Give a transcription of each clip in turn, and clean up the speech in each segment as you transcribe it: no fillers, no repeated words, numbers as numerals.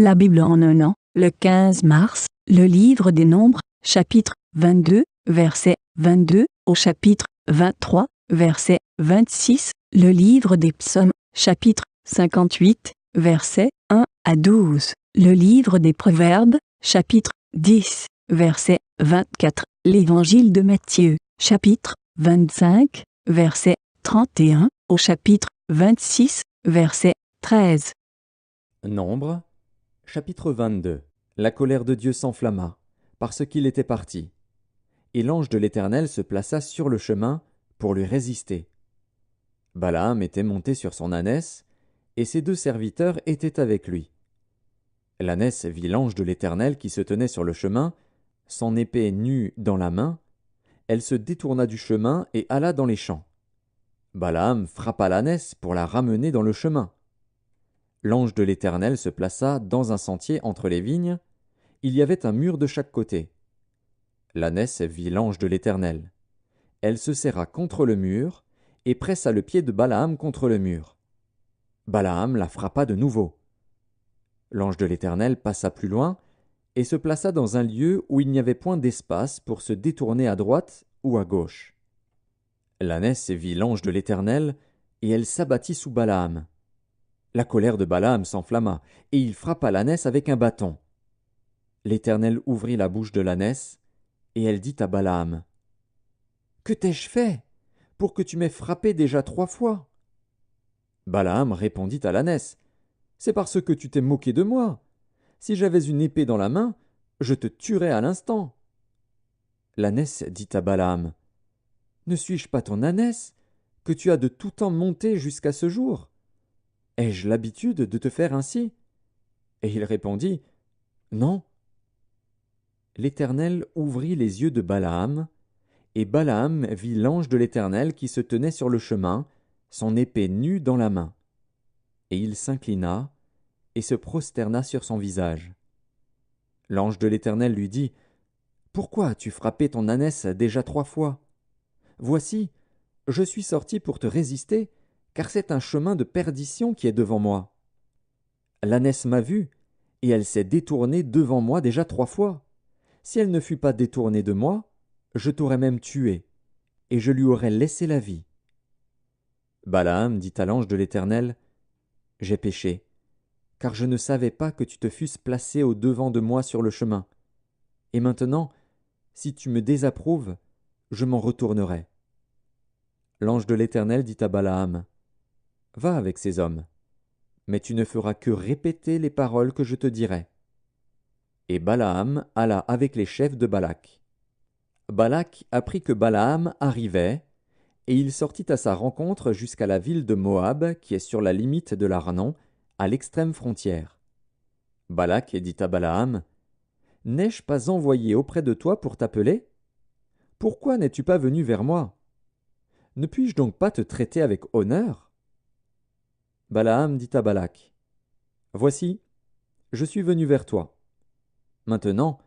La Bible en un an, le 15 mars, le livre des Nombres, chapitre 22, verset 22, au chapitre 23, verset 26, le livre des Psaumes, chapitre 58, verset 1 à 12, le livre des Proverbes, chapitre 10, verset 24, l'évangile de Matthieu, chapitre 25, verset 31, au chapitre 26, verset 13. Nombres, chapitre 22. La colère de Dieu s'enflamma, parce qu'il était parti. Et l'ange de l'Éternel se plaça sur le chemin pour lui résister. Balaam était monté sur son ânesse, et ses 2 serviteurs étaient avec lui. L'ânesse vit l'ange de l'Éternel qui se tenait sur le chemin, son épée nue dans la main. Elle se détourna du chemin et alla dans les champs. Balaam frappa l'ânesse pour la ramener dans le chemin. L'ange de l'Éternel se plaça dans un sentier entre les vignes. Il y avait un mur de chaque côté. L'ânesse vit l'ange de l'Éternel. Elle se serra contre le mur et pressa le pied de Balaam contre le mur. Balaam la frappa de nouveau. L'ange de l'Éternel passa plus loin et se plaça dans un lieu où il n'y avait point d'espace pour se détourner à droite ou à gauche. L'ânesse vit l'ange de l'Éternel et elle s'abattit sous Balaam. La colère de Balaam s'enflamma, et il frappa l'ânesse avec un bâton. L'Éternel ouvrit la bouche de l'ânesse, et elle dit à Balaam : « Que t'ai-je fait pour que tu m'aies frappé déjà 3 fois ?» Balaam répondit à l'ânesse : « C'est parce que tu t'es moqué de moi. Si j'avais une épée dans la main, je te tuerais à l'instant. » L'ânesse dit à Balaam : « Ne suis-je pas ton ânesse, que tu as de tout temps monté jusqu'à ce jour ? Ai-je l'habitude de te faire ainsi ? » Et il répondit : « Non. » L'Éternel ouvrit les yeux de Balaam, et Balaam vit l'ange de l'Éternel qui se tenait sur le chemin, son épée nue dans la main. Et il s'inclina et se prosterna sur son visage. L'ange de l'Éternel lui dit : « Pourquoi as-tu frappé ton ânesse déjà 3 fois ? Voici, je suis sorti pour te résister, car c'est un chemin de perdition qui est devant moi. L'ânesse m'a vu, et elle s'est détournée devant moi déjà 3 fois. Si elle ne fût pas détournée de moi, je t'aurais même tué, et je lui aurais laissé la vie. » Balaam dit à l'ange de l'Éternel : « J'ai péché, car je ne savais pas que tu te fusses placé au-devant de moi sur le chemin. Et maintenant, si tu me désapprouves, je m'en retournerai. » L'ange de l'Éternel dit à Balaam : « Va avec ces hommes, mais tu ne feras que répéter les paroles que je te dirai. » Et Balaam alla avec les chefs de Balak. Balak apprit que Balaam arrivait, et il sortit à sa rencontre jusqu'à la ville de Moab, qui est sur la limite de l'Arnon, à l'extrême frontière. Balak dit à Balaam : « N'ai-je pas envoyé auprès de toi pour t'appeler ? Pourquoi n'es-tu pas venu vers moi ? Ne puis-je donc pas te traiter avec honneur ? » Balaam dit à Balak : « Voici, je suis venu vers toi. Maintenant,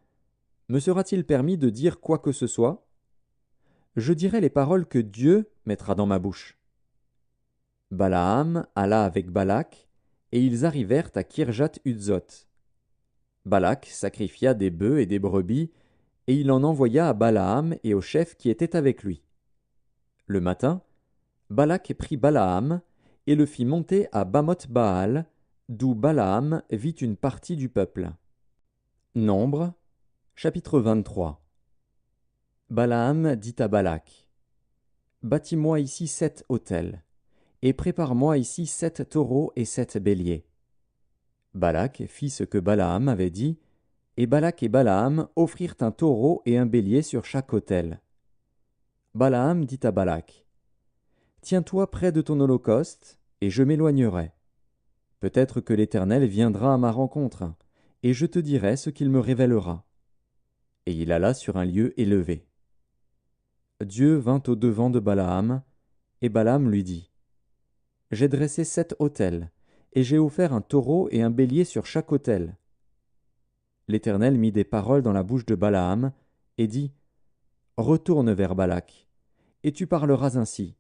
me sera-t-il permis de dire quoi que ce soit ? Je dirai les paroles que Dieu mettra dans ma bouche. » Balaam alla avec Balak, et ils arrivèrent à Kirjath-Hutzot. Balak sacrifia des bœufs et des brebis, et il en envoya à Balaam et aux chefs qui étaient avec lui. Le matin, Balak prit Balaam et le fit monter à Bamoth-Baal, d'où Balaam vit une partie du peuple. Nombres, chapitre 23. Balaam dit à Balak : « Bâtis-moi ici 7 autels, et prépare-moi ici 7 taureaux et 7 béliers. » Balak fit ce que Balaam avait dit, et Balak et Balaam offrirent un taureau et un bélier sur chaque autel. Balaam dit à Balak : « Tiens-toi près de ton holocauste, et je m'éloignerai. Peut-être que l'Éternel viendra à ma rencontre, et je te dirai ce qu'il me révélera. » Et il alla sur un lieu élevé. Dieu vint au-devant de Balaam, et Balaam lui dit : « J'ai dressé 7 autels, et j'ai offert un taureau et un bélier sur chaque autel. » L'Éternel mit des paroles dans la bouche de Balaam, et dit : « Retourne vers Balak, et tu parleras ainsi. »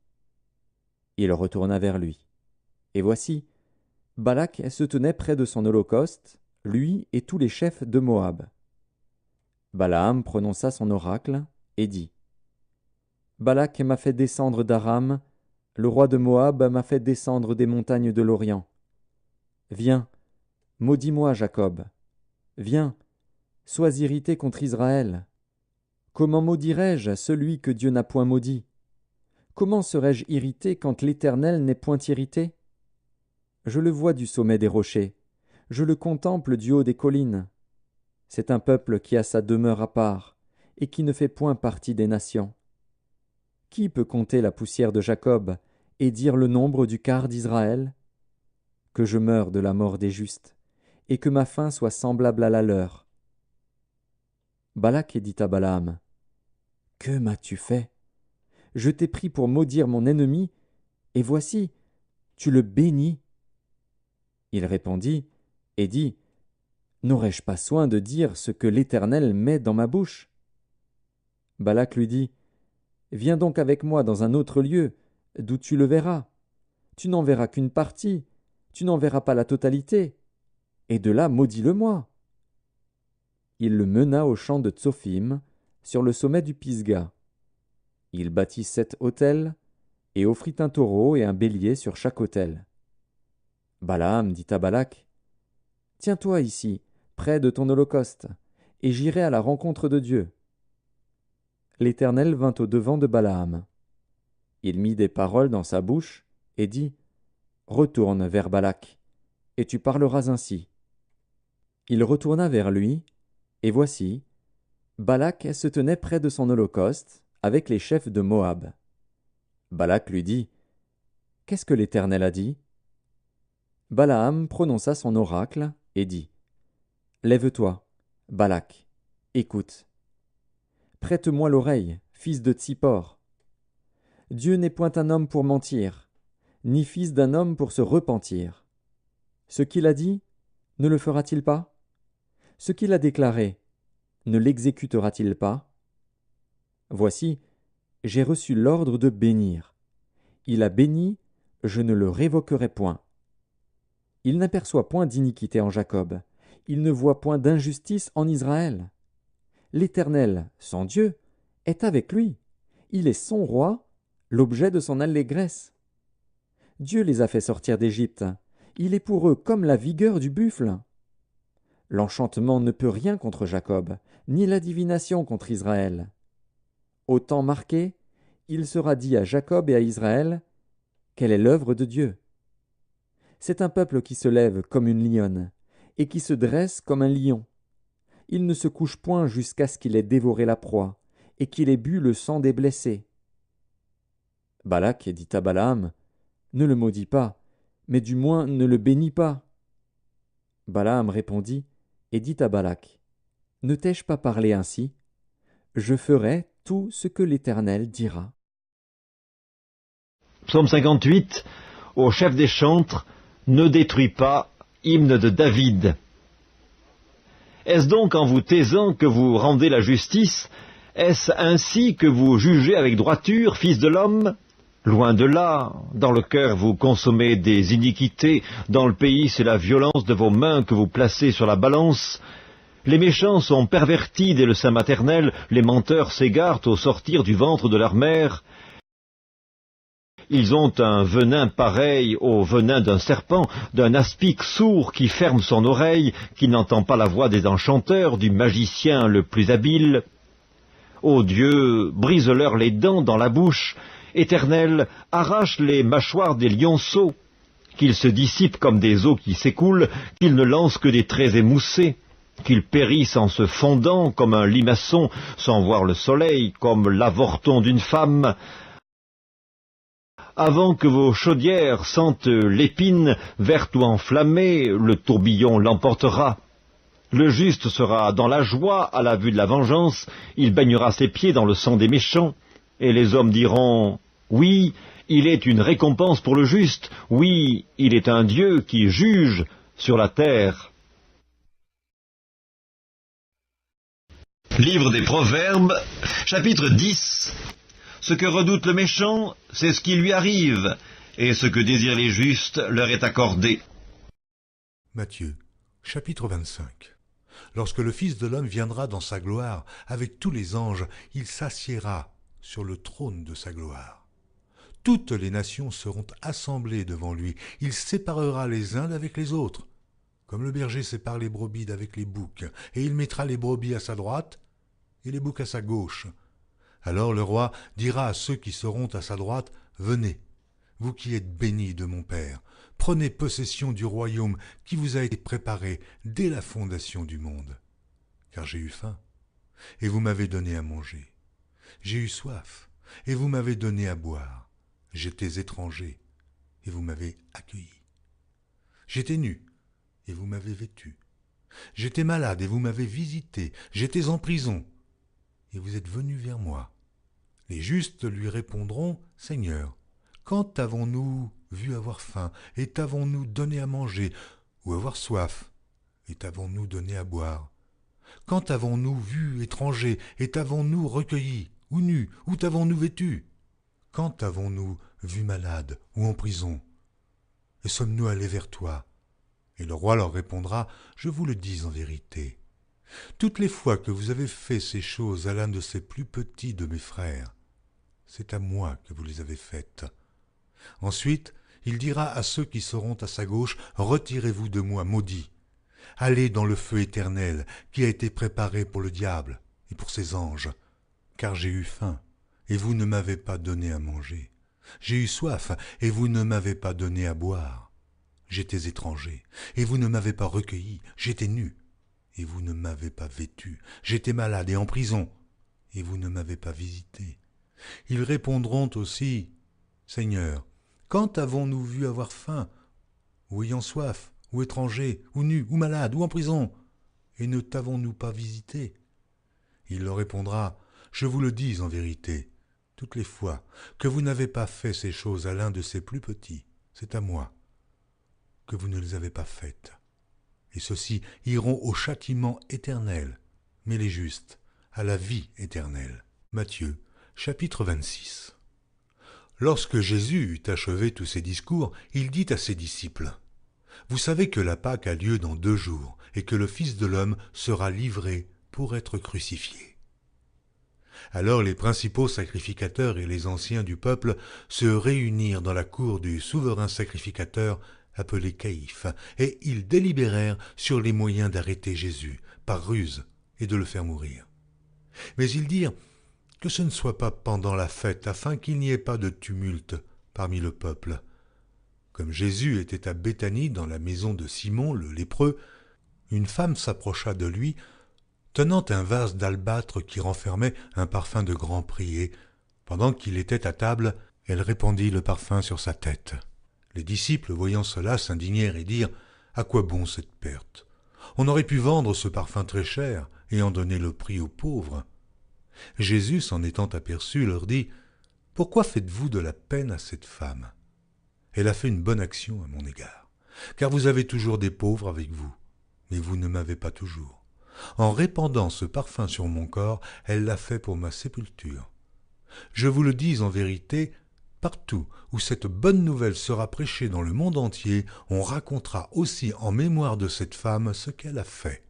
Il retourna vers lui. Et voici, Balak se tenait près de son holocauste, lui et tous les chefs de Moab. Balaam prononça son oracle et dit : Balak m'a fait descendre d'Aram, le roi de Moab m'a fait descendre des montagnes de l'Orient. Viens, maudis-moi, Jacob. Viens, sois irrité contre Israël. Comment maudirais-je celui que Dieu n'a point maudit? Comment serais-je irrité quand l'Éternel n'est point irrité? Je le vois du sommet des rochers, je le contemple du haut des collines. C'est un peuple qui a sa demeure à part, et qui ne fait point partie des nations. Qui peut compter la poussière de Jacob, et dire le nombre du quart d'Israël? Que je meure de la mort des justes, et que ma fin soit semblable à la leur. Balak dit à Balaam : Que m'as-tu fait? Je t'ai pris pour maudire mon ennemi, et voici, tu le bénis. Il répondit et dit : N'aurais-je pas soin de dire ce que l'Éternel met dans ma bouche? Balak lui dit : Viens donc avec moi dans un autre lieu, d'où tu le verras. Tu n'en verras qu'une partie, tu n'en verras pas la totalité, et de là maudis-le-moi. Il le mena au champ de Tsophim, sur le sommet du Pisga. Il bâtit 7 autels, et offrit un taureau et un bélier sur chaque autel. Balaam dit à Balak : Tiens-toi ici, près de ton holocauste, et j'irai à la rencontre de Dieu. L'Éternel vint au-devant de Balaam. Il mit des paroles dans sa bouche, et dit : Retourne vers Balak, et tu parleras ainsi. Il retourna vers lui, et voici, Balak se tenait près de son holocauste, avec les chefs de Moab. Balak lui dit : Qu'est-ce que l'Éternel a dit? Balaam prononça son oracle, et dit : Lève-toi, Balak, écoute. Prête-moi l'oreille, fils de Tsippor. Dieu n'est point un homme pour mentir, ni fils d'un homme pour se repentir. Ce qu'il a dit, ne le fera-t-il pas? Ce qu'il a déclaré, ne l'exécutera-t-il pas? Voici, j'ai reçu l'ordre de bénir. Il a béni, je ne le révoquerai point. Il n'aperçoit point d'iniquité en Jacob, il ne voit point d'injustice en Israël. L'Éternel, son Dieu, est avec lui. Il est son roi, l'objet de son allégresse. Dieu les a fait sortir d'Égypte. Il est pour eux comme la vigueur du buffle. L'enchantement ne peut rien contre Jacob, ni la divination contre Israël. Au temps marqué, il sera dit à Jacob et à Israël : Quelle est l'œuvre de Dieu? C'est un peuple qui se lève comme une lionne, et qui se dresse comme un lion. Il ne se couche point jusqu'à ce qu'il ait dévoré la proie, et qu'il ait bu le sang des blessés. Balak dit à Balaam : Ne le maudis pas, mais du moins ne le bénis pas. Balaam répondit et dit à Balak : Ne t'ai-je pas parlé ainsi? Je ferai tout ce que l'Éternel dira. Psaume 58, au chef des chantres, ne détruis pas, hymne de David. Est-ce donc en vous taisant que vous rendez la justice? Est-ce ainsi que vous jugez avec droiture, fils de l'homme? Loin de là, dans le cœur vous consommez des iniquités, dans le pays c'est la violence de vos mains que vous placez sur la balance. Les méchants sont pervertis dès le sein maternel, les menteurs s'égarent au sortir du ventre de leur mère. Ils ont un venin pareil au venin d'un serpent, d'un aspic sourd qui ferme son oreille, qui n'entend pas la voix des enchanteurs, du magicien le plus habile. Ô Dieu, brise-leur les dents dans la bouche. Éternel, arrache les mâchoires des lionceaux, qu'ils se dissipent comme des eaux qui s'écoulent, qu'ils ne lancent que des traits émoussés, qu'ils périssent en se fondant comme un limaçon, sans voir le soleil, comme l'avorton d'une femme. Avant que vos chaudières sentent l'épine, verte ou enflammée, le tourbillon l'emportera. Le juste sera dans la joie à la vue de la vengeance, il baignera ses pieds dans le sang des méchants, et les hommes diront : oui, il est une récompense pour le juste, oui, il est un Dieu qui juge sur la terre. Livre des Proverbes, chapitre 10. Ce que redoute le méchant, c'est ce qui lui arrive, et ce que désirent les justes leur est accordé. Matthieu, Chapitre 25. Lorsque le Fils de l'homme viendra dans sa gloire, avec tous les anges, il s'assiera sur le trône de sa gloire. Toutes les nations seront assemblées devant lui. Il séparera les uns d'avec les autres, comme le berger sépare les brebis d'avec les boucs, et il mettra les brebis à sa droite et les boucs à sa gauche. Alors le roi dira à ceux qui seront à sa droite, « Venez, vous qui êtes bénis de mon Père, prenez possession du royaume qui vous a été préparé dès la fondation du monde. Car j'ai eu faim, et vous m'avez donné à manger. J'ai eu soif, et vous m'avez donné à boire. J'étais étranger, et vous m'avez accueilli. J'étais nu, et vous m'avez vêtu. J'étais malade, et vous m'avez visité. J'étais en prison, et vous êtes venus vers moi. » Les justes lui répondront, « Seigneur, quand t'avons-nous vu avoir faim, et t'avons-nous donné à manger, ou avoir soif, et t'avons-nous donné à boire? Quand t'avons-nous vu étranger, et t'avons-nous recueilli, ou nu, ou t'avons-nous vêtu? Quand t'avons-nous vu malade, ou en prison, et sommes-nous allés vers toi? » Et le roi leur répondra, « Je vous le dis en vérité, toutes les fois que vous avez fait ces choses à l'un de ces plus petits de mes frères, c'est à moi que vous les avez faites. » Ensuite, il dira à ceux qui seront à sa gauche, « Retirez-vous de moi, maudits. Allez dans le feu éternel qui a été préparé pour le diable et pour ses anges. Car j'ai eu faim, et vous ne m'avez pas donné à manger. J'ai eu soif, et vous ne m'avez pas donné à boire. J'étais étranger, et vous ne m'avez pas recueilli. J'étais nu, et vous ne m'avez pas vêtu. J'étais malade et en prison, et vous ne m'avez pas visité. » Ils répondront aussi, « Seigneur, quand avons-nous vu avoir faim, ou ayant soif, ou étranger, ou nu, ou malade, ou en prison, et ne t'avons-nous pas visité ?» Il leur répondra, « Je vous le dis en vérité, toutes les fois que vous n'avez pas fait ces choses à l'un de ces plus petits, c'est à moi que vous ne les avez pas faites. Et ceux-ci iront au châtiment éternel, mais les justes à la vie éternelle. » Matthieu, chapitre 26. Lorsque Jésus eut achevé tous ses discours, il dit à ses disciples, « Vous savez que la Pâque a lieu dans 2 jours, et que le Fils de l'homme sera livré pour être crucifié. » Alors les principaux sacrificateurs et les anciens du peuple se réunirent dans la cour du souverain sacrificateur appelé Caïphe, et ils délibérèrent sur les moyens d'arrêter Jésus par ruse et de le faire mourir. Mais ils dirent que ce ne soit pas pendant la fête, afin qu'il n'y ait pas de tumulte parmi le peuple. Comme Jésus était à Béthanie, dans la maison de Simon le lépreux, une femme s'approcha de lui, tenant un vase d'albâtre qui renfermait un parfum de grand prix, et, pendant qu'il était à table, elle répandit le parfum sur sa tête. Les disciples, voyant cela, s'indignèrent et dirent, « À quoi bon cette perte? On aurait pu vendre ce parfum très cher et en donner le prix aux pauvres. » Jésus, s'en étant aperçu, leur dit, « Pourquoi faites-vous de la peine à cette femme? Elle a fait une bonne action à mon égard, car vous avez toujours des pauvres avec vous, mais vous ne m'avez pas toujours. En répandant ce parfum sur mon corps, elle l'a fait pour ma sépulture. Je vous le dis en vérité, partout où cette bonne nouvelle sera prêchée dans le monde entier, on racontera aussi en mémoire de cette femme ce qu'elle a fait.